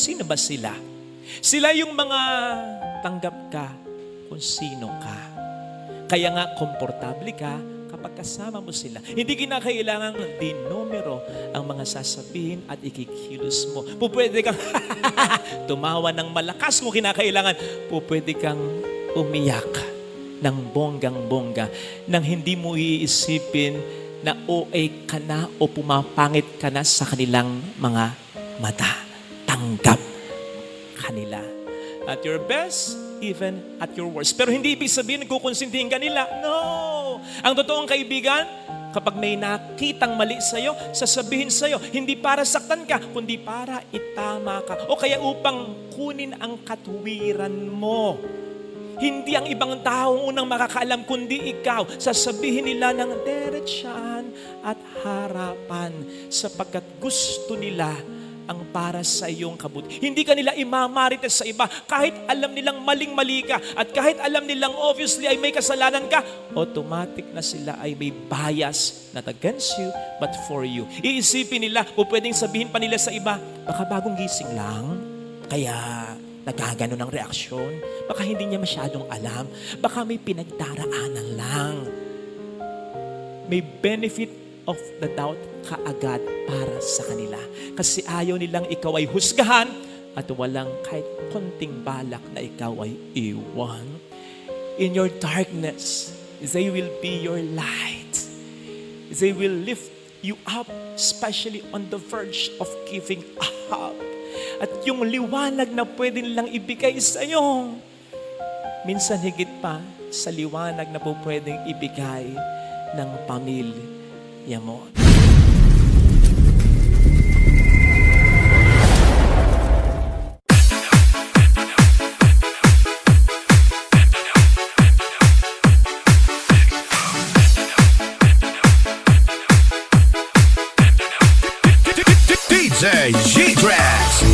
Sino ba sila? Sila yung mga tanggap ka kung sino ka. Kaya nga, komportable ka kapag kasama mo sila. Hindi kinakailangan dinumero ang mga sasabihin at ikikilos mo. Pupwede kang tumawa ng malakas kung kinakailangan. Pupwede kang umiyak ng bonggang-bongga nang hindi mo iisipin na OA ka na o pumapangit ka na sa kanilang mga mata. Tanggap kanila. At your best, even at your worst. Pero hindi ibig sabihin nagkukonsintihin ka nila. No! Ang totoong kaibigan, kapag may nakitang mali sa'yo, sasabihin sa'yo, hindi para saktan ka, kundi para itama ka. O kaya upang kunin ang katuwiran mo. Hindi ang ibang tao unang makakaalam, kundi ikaw. Sasabihin nila ng diretsyan at harapan sapagkat gusto nila ang para sa iyong kabuti. Hindi ka nila imamarites sa iba kahit alam nilang maling-mali ka at kahit alam nilang obviously ay may kasalanan ka, automatic na sila ay may bias not against you but for you. Iisipin nila o pwedeng sabihin pa nila sa iba, baka bagong gising lang, kaya nagkagano ng reaksyon, baka hindi niya masyadong alam, baka may pinagdaraanan lang. May benefit of the doubt kaagad para sa kanila. Kasi ayaw nilang ikaw ay husgahan at walang kahit konting balak na ikaw ay iwan. In your darkness, they will be your light. They will lift you up, especially on the verge of giving up. At yung liwanag na pwede nilang ibigay sa iyo, minsan higit pa sa liwanag na po pwedeng ibigay ng pamilya mo. DJ G-Tracks.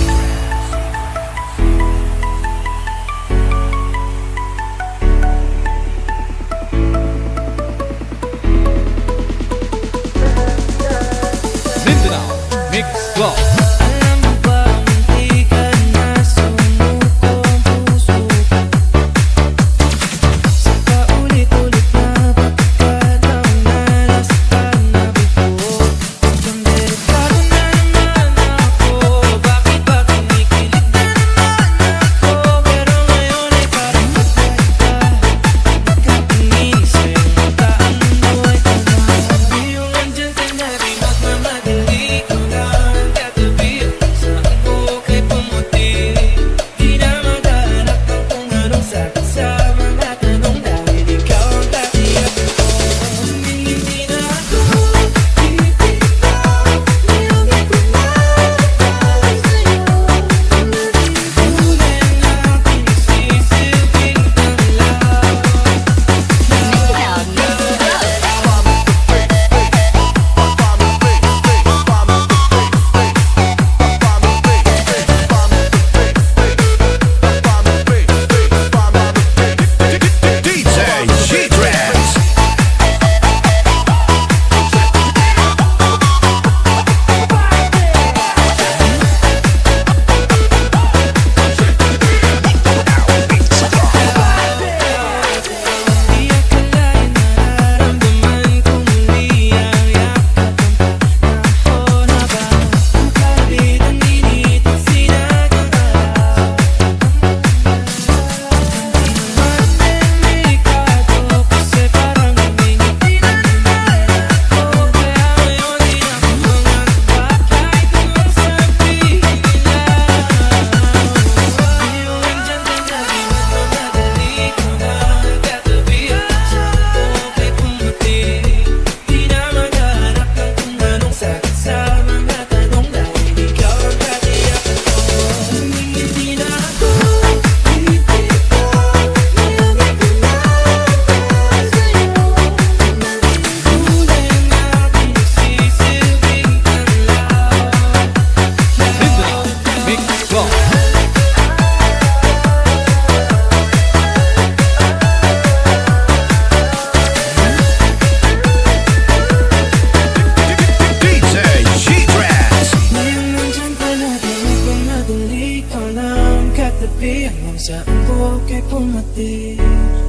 gabi hanggang sa ang buhok ay pumati.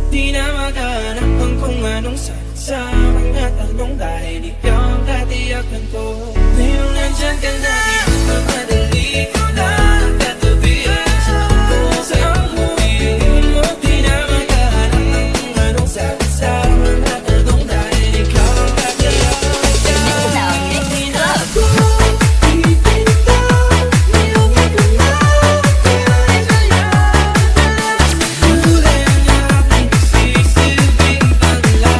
Di na maghanap ang kung anong sagot sa mga tanong, dahil ikaw ang katiyakan ko. Ngayon nandyan ka na, di magmadali ko lang katabi. Kung saan mo mo, di na maghanap ang kung anong sagot sa mga tanong, dahil ikaw ang katiyakan ko. Di na ako ipinta, ngayon ikaw na, kaya sa'yo. Huli ang aking sisilbing panglaw.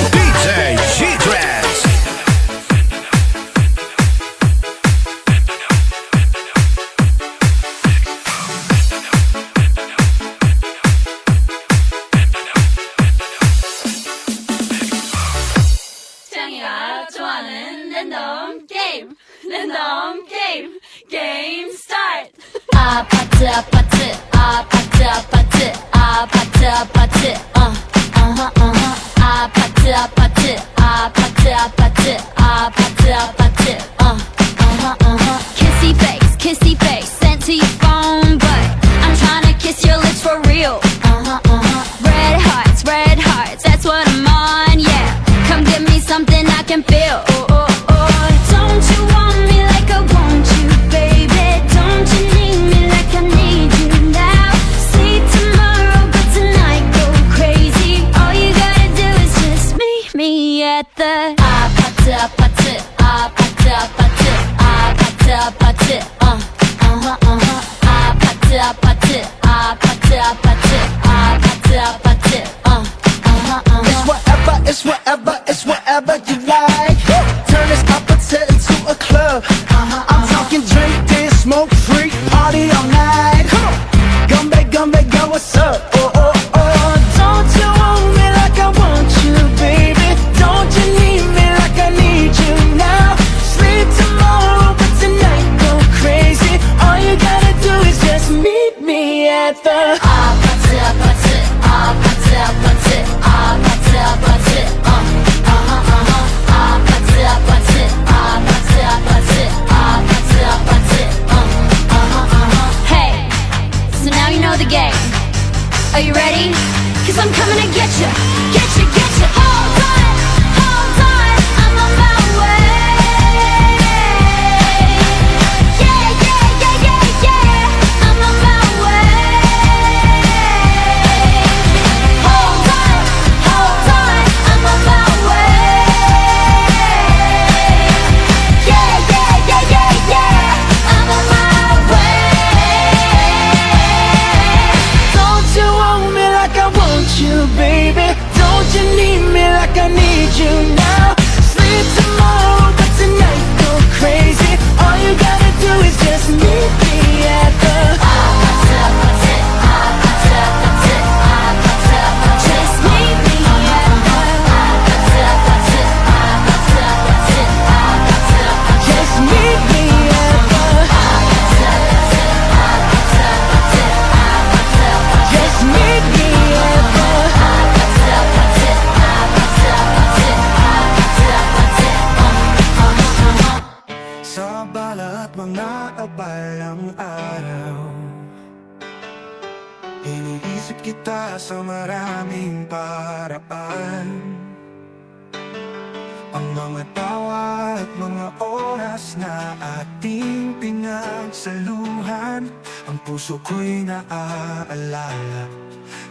DJ G-Trance. 창이가 좋아하는 랜덤 게임, 랜덤 게임, 게임 스타트. 아파트 아파트 아파트 아파트 아파트 아파트 아파트 아파트 아파트 아파트 아파트 아파트 kissy face sent to your phone, but I'm trying to kiss your lips for real. Red hearts, that's what I'm on, yeah. Come give me something I can feel. Don't you want me like I want you, baby? Don't you need me like I need you now? See tomorrow, but tonight go crazy. All you gotta do is just meet me at the 아파트 아파트 아파트 아파트 아파트 아파트 아파트 아파트 아파트 아파트 아파트 It's whatever, it's whatever you like. Turn this opposite into a club. I'm talking drink this, smoke free, party all night. Gumbe, go, what's up? Don't you want me like I want you, baby? Don't you need me like I need you now? Sleep tomorrow, but tonight go crazy. All you gotta do is just meet me at the 아파트 아파트 아파트 아파트 아파트 아파트 아파트 아파트 아파트 아파트 아파트 Hey, so now you know the game. Are you ready? Cause I'm coming to get you, get you, get you. Hold on, I'm on my way. Yeah, I'm on my way. Hold on, I'm on my way. Yeah, I'm on my way. Don't you want me like I want you, baby? Don't you need me like I need you now? Sleep tomorrow, but tonight go crazy. All you gotta do is just meet me at the 아파트 아파트 아파트 아파트 아파트 아파트 Just meet me at the 아파트 아파트 아파트 아파트 아파트 아파트 just meet me at the 아파트 아파트 아파트 아파트 아파트 아파트 just meet me at the 아파트 아파트 아파트 아파트 아파트 sa balat mga abalang araw. Iniisip kita sa maraming paraan. Ang mga tawa at mga oras na ating pinagsaluhan, ang puso ko'y naaalala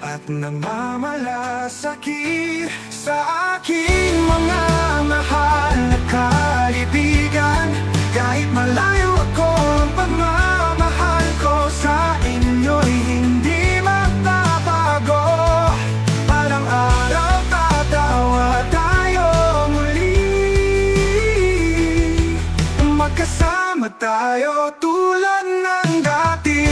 at namamalasakit sa aking mga mahal na kaibigan. Kahit malayo ako, ang pagmamahal ko sa inyo'y hindi magbabago. Parang araw tatawa tayo muli, magkasama tayo tulad ng dati.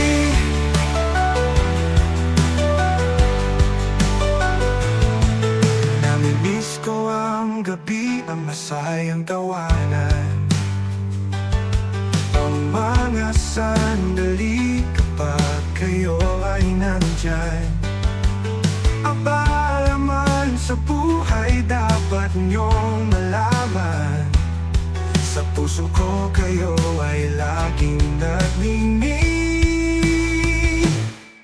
niyong malaman, sa puso ko kayo ay laging nagniningning.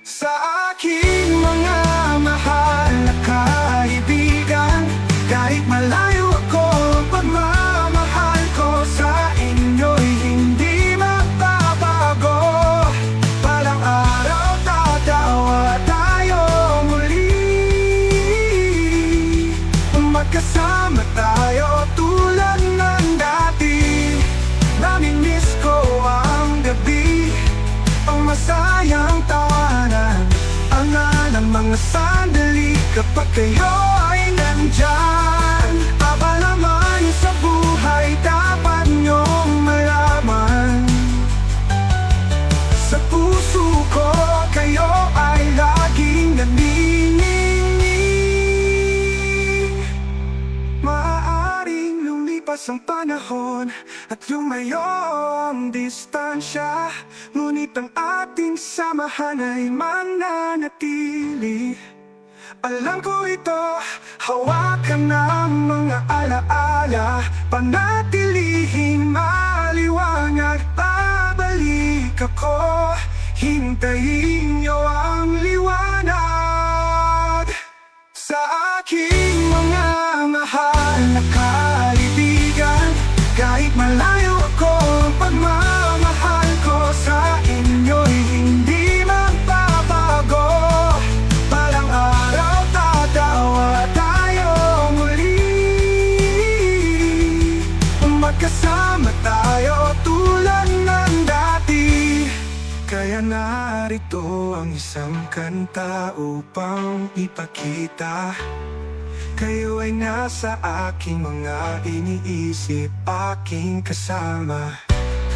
Sa aking mga mahal na kaibigan, kahit malayo ako, pagmamahal ko sa inyo'y hindi magbabago. Parang araw tatawa tayo muli, magkasama tayo tulad ng dati. Namimiss ko ang gabi, ang masayang tawanan, ang mga sandali kapag kayo ay nandyan. Aba naman sa buhay dapat niyong malaman, sa puso ko kayo ay laging nagniningning. Maaaring lumipas ang panahon at lumayo ang distansya, ngunit ang ating samahan ay mananatili. Alam ko ito, hawakan ng mga alaala, panatilihing maliwanag. Babalik ako, hintayin niyo ang liwanag. Sa aking mga mahal na kaibigan, kahit malayo ako, pagmamahal ko sa inyo'y hindi magbabago. Parang araw tatawa tayo muli, magkasama tayo tulad ng dati. Kaya narito ang isang kanta upang ipakita, kayo ay nasa aking mga iniisip, aking kasama.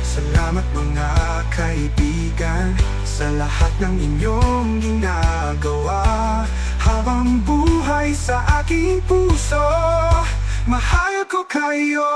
Salamat mga kaibigan sa lahat ng inyong ginagawa. Habang buhay sa aking puso, mahal ko kayo.